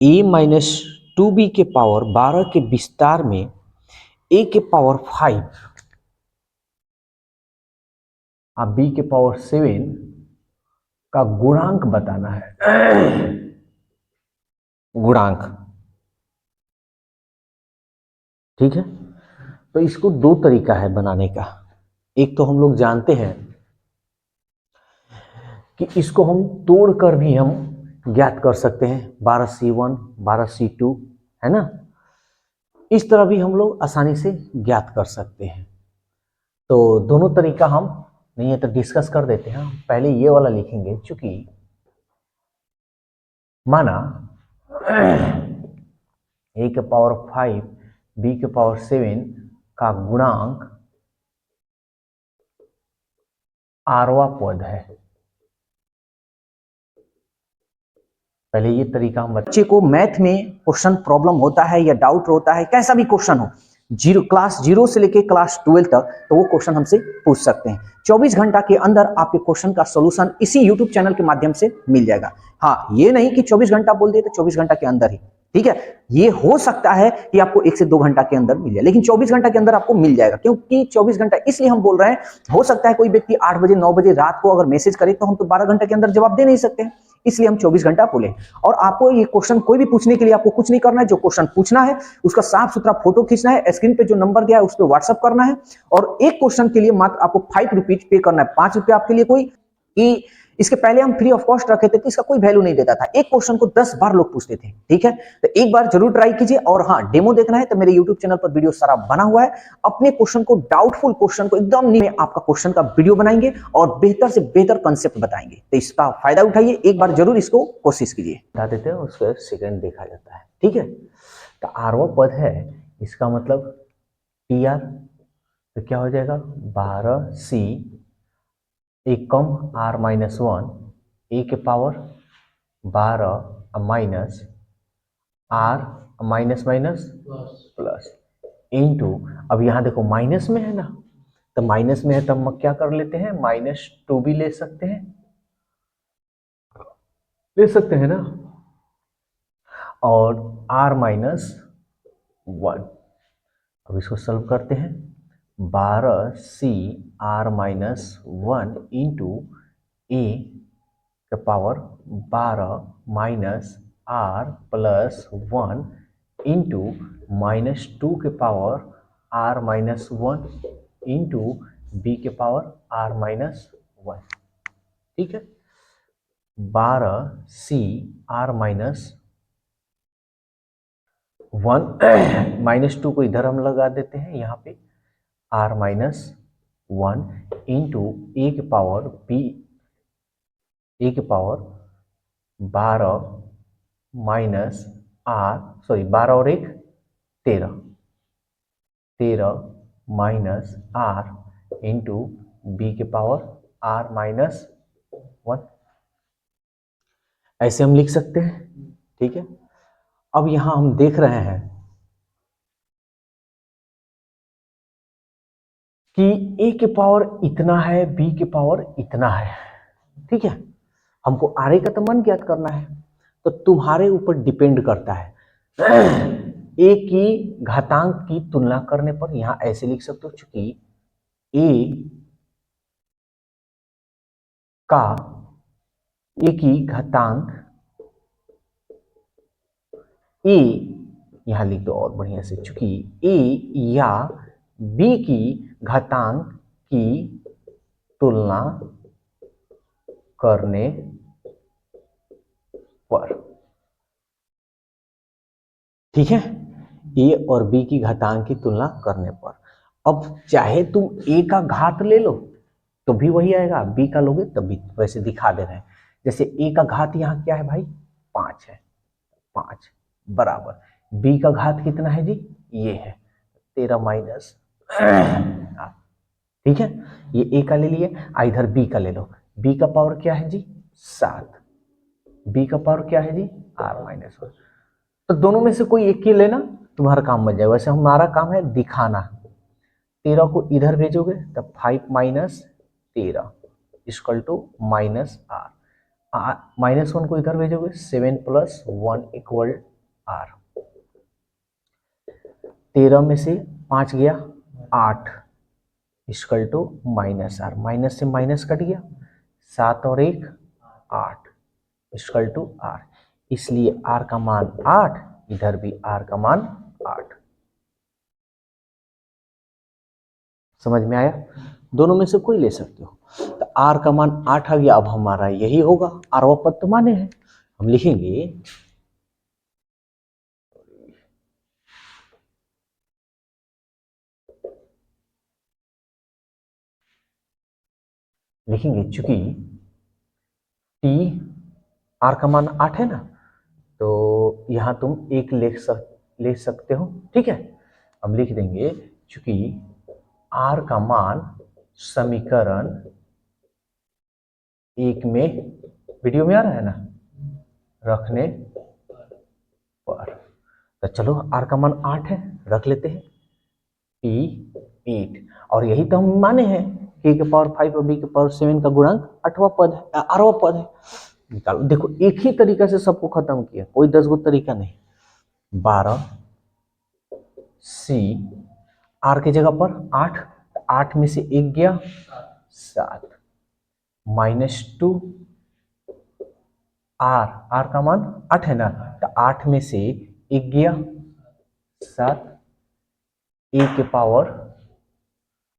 a minus 2b के power 12 के विस्तार में a के पावर 5 और b के पावर 7 का गुणांक बताना है। गुणांक, ठीक है। तो इसको दो तरीका है बनाने का। एक तो हम लोग जानते हैं कि इसको हम तोड़कर भी हम ज्ञात कर सकते हैं, 12c1 12c2, है ना। इस तरह भी हम लोग आसानी से ज्ञात कर सकते हैं। तो दोनों तरीका हम नहीं है तो डिस्कस कर देते हैं। पहले ये वाला लिखेंगे, चूंकि माना a के पावर 5 b के पावर 7 का गुणांक आरवा पद है। पहले ये तरीका हम बच्चे को मैथ में क्वेश्चन प्रॉब्लम होता है या डाउट होता है, कैसा भी क्वेश्चन हो, क्लास 0 से लेके क्लास 12 तक, तो वो क्वेश्चन हमसे पूछ सकते हैं। 24 घंटा के अंदर आपके क्वेश्चन का सोल्यूशन इसी यूट्यूब चैनल के माध्यम से मिल जाएगा। हाँ, ये नहीं कि 24 घंटा बोल दिए तो 24 घंटा के अंदर ही, ठीक है। ये हो सकता है कि आपको 1 से 2 घंटा के अंदर मिल जाए, लेकिन 24 घंटा के अंदर आपको मिल जाएगा। क्योंकि 24 घंटा इसलिए हम बोल रहे हैं, हो सकता है कोई व्यक्ति 8 बजे 9 बजे रात को अगर मैसेज करे तो हम तो 12 घंटे के अंदर जवाब दे नहीं सकते हैं, इसलिए हम 24 घंटा बोले। और आपको ये क्वेश्चन कोई भी पूछने के लिए आपको कुछ नहीं करना है, जो क्वेश्चन पूछना है उसका साफ सुथरा फोटो खींचना है, स्क्रीन पे जो नंबर गया है उस पर व्हाट्सअप करना है, और एक क्वेश्चन के लिए मात्र आपको 5 रुपीज पे करना है। 5 रुपये आपके लिए कोई कि इसके पहले हम फ्री ऑफ कॉस्ट रखे थे तो इसका कोई वैल्यू नहीं देता था। एक क्वेश्चन को 10 बार लोग पूछते थे, ठीक है। तो एक बार जरूर ट्राई कीजिए। और हाँ, डेमो देखना है तो मेरे यूट्यूब चैनल पर वीडियो सारा बना हुआ है। अपने क्वेश्चन को, डाउटफुल क्वेश्चन को एकदम नहीं, आपका क्वेश्चन का वीडियो बनाएंगे और बेहतर से बेहतर कंसेप्ट बताएंगे। तो इसका फायदा उठाइए, एक बार जरूर इसको कोशिश कीजिए। बता देते हैं, उसका सेकंड देखा जाता है, ठीक है। तो आरवा पद है, इसका मतलब टी आर, तो क्या हो जाएगा 12c एकम r माइनस 1 ए के power 12 minus r minus minus plus into, अब यहाँ देखो माइनस में है ना, तो माइनस में है तो हम क्या कर लेते हैं, -2 भी ले सकते हैं, ना। और r माइनस 1, अब इसको सॉल्व करते हैं। 12c r minus 1 into A का power 12 minus r plus 1 into -2 के power r minus 1 into B के पावर r माइनस 1, ठीक है। 12c r माइनस 1 -2 को इधर हम लगा देते हैं, यहाँ पे r माइनस 1 इंटू ए के पावर b, ए के पावर 12 माइनस r, सॉरी 12 और 1 13, 13 माइनस r इंटू बी के पावर r माइनस 1, ऐसे हम लिख सकते हैं, ठीक है। अब यहां हम देख रहे हैं कि a के पावर इतना है, b के पावर इतना है, ठीक है। हमको आर का तो मान ज्ञात करना है, तो तुम्हारे ऊपर डिपेंड करता है। a की घातांक की तुलना करने पर यहां ऐसे लिख सकते हो, चूंकि a का a की घातांक a, यहां लिख दो और बढ़िया से, चूंकि a या b की घातांक की तुलना करने पर, ठीक है, a और b की घातांक की तुलना करने पर। अब चाहे तुम a का घात ले लो तो भी वही आएगा, b का लोगे तब भी, वैसे दिखा दे रहे हैं। जैसे a का घात यहाँ क्या है भाई, 5 है, 5 बराबर b का घात कितना है जी, ये है 13 माइनस, ठीक है। ये a का ले लिए, इधर b का ले लो, b का पावर क्या है जी 7, b का पावर क्या है जी r माइनस 1, तो दोनों में से कोई एक ही लेना, तुम्हारा काम बन जाएगा। वैसे हमारा काम है दिखाना। 13 को इधर भेजोगे तब 5 minus 13 equal to minus r, -1 को इधर भेजोगे 7 प्लस 1 इक्वल आर। 13 में से 5 गया 8 equal to minus R, minus से माइनस कट गया, 7 और 1 8 इक्वल टू आर। इसलिए आर का मान 8, इधर भी आर का मान 8। समझ में आया? दोनों में से कोई ले सकते हो। तो आर का मान 8 आ गया। अब हमारा यही होगा, आरवा पद तो माने हैं, हम लिखेंगे चूंकि टी आर का मान 8 है ना, तो यहां तुम एक ले सकते हो, ठीक है। हम लिख देंगे चूंकि आर का मान समीकरण 1 में, वीडियो में आ रहा है ना, रखने पर, तो चलो आर का मान 8 है, रख लेते हैं टी 8। और यही तो हम माने हैं k के पावर 5 और b के पावर 7 का गुणांक 8वां पद है, 8वां पद है। निकालो, देखो एक ही तरीका से सबको खत्म किया, कोई 10 गो तरीका नहीं। 12 सी आर की जगह पर 8, 8 में से 1 गया 7, -2 आर, आर का मान 8 है ना, तो 8 में से 1 गया 7, ए के पावर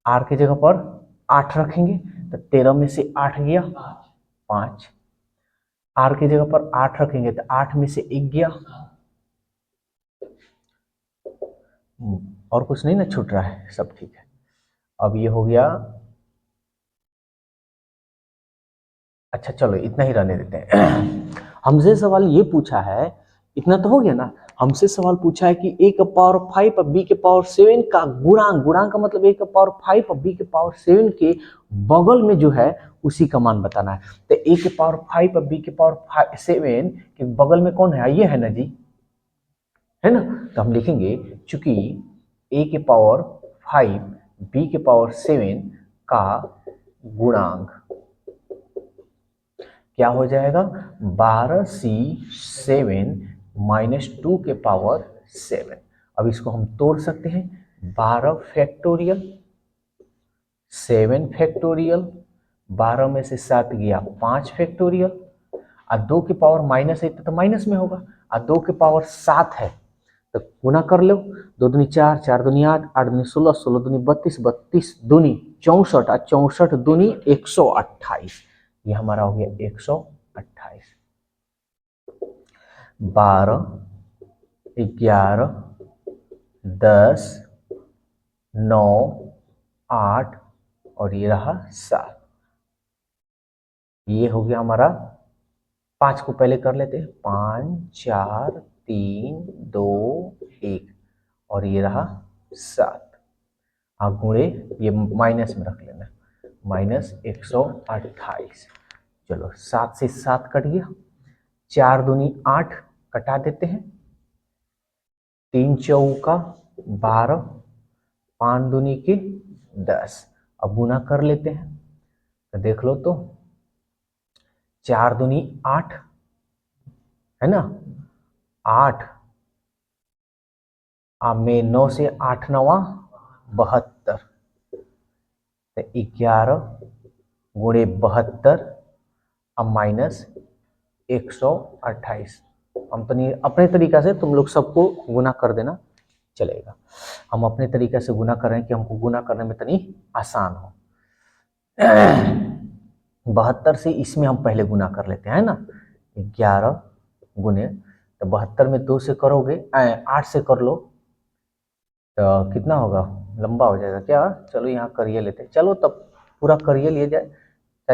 आर की जगह पर 8 रखेंगे तो 13 में से 8 गया 5, आर की जगह पर 8 रखेंगे तो 8 में से 1 गया, और कुछ नहीं ना छूट रहा है, सब ठीक है। अब ये हो गया, अच्छा चलो इतना ही रहने देते हैं। हमसे सवाल ये पूछा है, इतना तो हो गया ना। हमसे सवाल पूछा है कि a का पावर 5 और b के पावर 7 का गुणांक, गुणांक का मतलब a का पावर 5 और b के पावर 7 के बगल में जो है उसी का मान बताना है। तो a के पावर 5 और b के पावर 7 के बगल में कौन है? ये है ना जी, है ना। तो हम लिखेंगे चूंकि a के पावर 5 b के पावर 7 का गुणांक क्या हो जाएगा? 12c7 -2 के पावर 7। अब इसको हम तोड़ सकते हैं, 12 फैक्टोरियल 7 फैक्टोरियल, 12 में से 7 गया 5 फैक्टोरियल, और 2 के पावर माइनस है तो माइनस में होगा, और 2 के पावर 7 है तो गुना कर लो, 2 दूनी 4, 4 दूनी 8, 8 दूनी 16, 16 दूनी 32, 32 दूनी 64, और 64 दूनी 128। ये हमारा हो गया 128। 12, 11, 10, 9, 8 और ये रहा 7। ये हो गया हमारा, 5 को पहले कर लेते हैं, 5, 4, 3, 2, 1 और ये रहा 7। हाँ गुणे, ये माइनस में रख लेना, -128। चलो 7 से 7 कट गया, 4 दूनी 8 कटा देते हैं, 3 चौका 12, 5 दूनी के 10। अब गुना कर लेते हैं तो देख लो तो 4 दूनी 8 है ना, 8 में 9 से 8 9 72, तो 11 गुणे 72 अब -128। हम तो नहीं, अपने तरीका से तुम लोग सबको गुना कर देना चलेगा। हम अपने तरीके से गुना कर रहे हैं कि हमको गुना करने में तनी आसान हो। 72 से इसमें हम पहले गुना कर लेते हैं ना, 11 गुने, तो 72 में 2 से करोगे, 8 से कर लो तो कितना होगा, लंबा हो जाएगा क्या। चलो यहाँ करिए लेते, चलो तब पूरा करिए लिए जाए।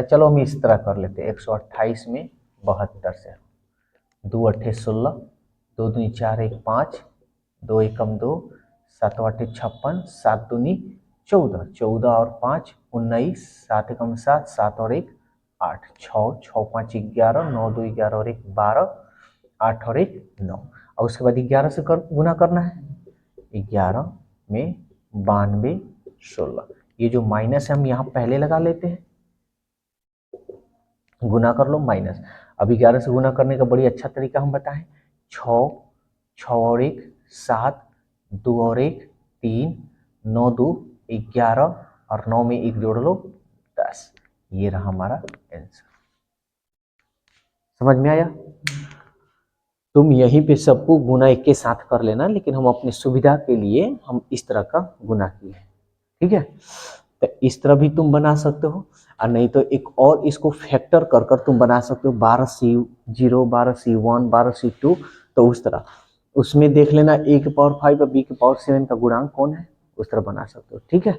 चलो हम इस तरह कर लेते हैं, 128 में 72 से, 2 8 16, 2 दूनी 4 1 5, 2 एकम 2, 7 8 56, 7 दूनी 14, 14 और 5 19, 7 एकम 7, 7 और 1 8, 6 6 5 11, 9 2 11 और 1 12, 8 और 1 9। और उसके बाद 11 से गुना करना है, 11 में 92 16। ये जो माइनस है हम यहाँ पहले लगा लेते हैं, गुना कर लो माइनस। अब 11 से गुना करने का बड़ी अच्छा तरीका हम बताएं, 6 6 और 1 7, 2 और 1 3, 9 2 11 और 9 में 1 जोड़ लो 10। ये रहा हमारा आंसर। समझ में आया? तुम यहीं पे सबको गुना 1 के साथ कर लेना, लेकिन हम अपनी सुविधा के लिए हम इस तरह का गुना किए हैं। ठीक है, तो इस तरह भी तुम बना सकते हो, और नहीं तो एक और इसको फैक्टर कर कर तुम बना सकते हो 12C0 12C1 12C2। तो उस तरह उसमें देख लेना a के पावर 5 और b के पावर 7 का गुणांक कौन है, उस तरह बना सकते हो। ठीक है।